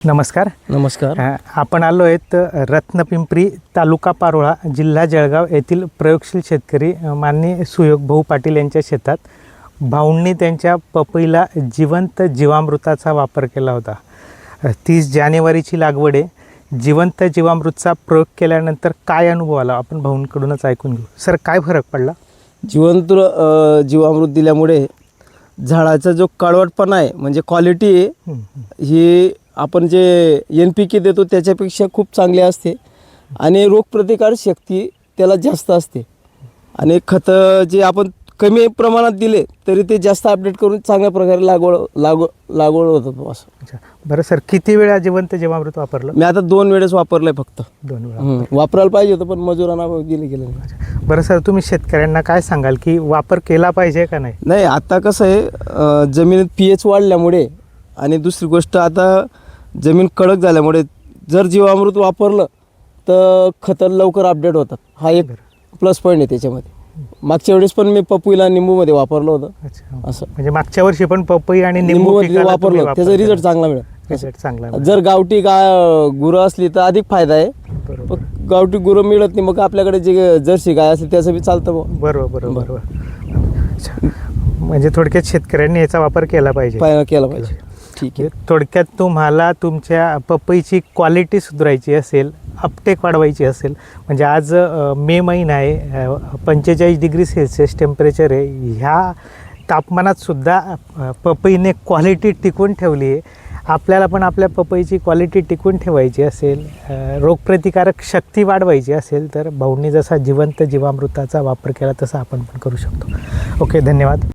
नमस्कार. आपण आलो आहेत रत्नपिंपरी, तालुका पारोळा, जिल्हा जळगाव येथील प्रयोगशील शेतकरी माननीय सुयोग भाऊ पाटील यांच्या शेतात. भाऊंनी त्यांच्या पपईला जिवंत जीवामृताचा वापर केला होता. 30 जानेवारीची लागवड आहे. जिवंत जीवामृतचा प्रयोग केल्यानंतर काय अनुभव आला आपण भाऊंकडूनच ऐकून घेऊ. सर, काय फरक पडला? जिवंत जीवामृत दिल्यामुळे झाडाचा जो काळवटपणा आहे म्हणजे क्वालिटी आहे ही आपण जे NPK देतो त्याच्यापेक्षा खूप चांगली असते आणि रोगप्रतिकार शक्ती त्याला जास्त असते. आणि खतं जे आपण कमी प्रमाणात दिले तरी ते जास्त अपडेट करून चांगल्या प्रकारे लागवड होतं असं. अच्छा, बरं सर, किती वेळा जिवंत जीवामृत वापरलं? मी आता 2 वेळेस वापरलं आहे फक्त. 2 वेळा वापरायला पाहिजे होतं पण मजुरांना गेलं. बरं सर, तुम्ही शेतकऱ्यांना काय सांगाल की वापर केला पाहिजे का नाही? नाही, आता कसं आहे जमिनीत pH वाढल्यामुळे आणि दुसरी गोष्ट आता जमीन कडक झाल्यामुळे जर जीवामृत वापरलं तर खतं लवकर अपडेट होतात. हा एक प्लस पॉईंट आहे त्याच्यामध्ये. मागच्या वेळेस पण मी पपईला निंबूमध्ये वापरलं होतं. अच्छा, असं म्हणजे मागच्या वर्षी पण पपई आणि निंबूमध्ये वापरलं, त्याचा रिझल्ट चांगला मिळाला. रिझल्ट चांगला. जर गावठी गुरं असली तर अधिक फायदा आहे. गावठी गुरं मिळत नाही मग आपल्याकडे जे जर्सी गाय असेल त्याचं बी चालतं. बरोबर. अच्छा, म्हणजे थोडक्यात शेतकऱ्यांनी याचा वापर केला पाहिजे. ठीक आहे. थोडक्यात तुम्हाला तुमच्या पपईची क्वालिटी सुधारायची असेल, अपटेक वाढवायची असेल, म्हणजे आज मे महिना आहे, 45 डिग्री सेल्सिअस टेम्परेचर आहे. ह्या तापमानात सुद्धा पपईने क्वालिटी टिकवून ठेवली आहे. आपल्याला पण आपल्या पपईची क्वालिटी टिकवून ठेवायची असेल, रोगप्रतिकारक शक्ती वाढवायची असेल तर भाऊंनी जसा जिवंत जीवामृताचा वापर केला तसा आपण पण करू शकतो. ओके, धन्यवाद.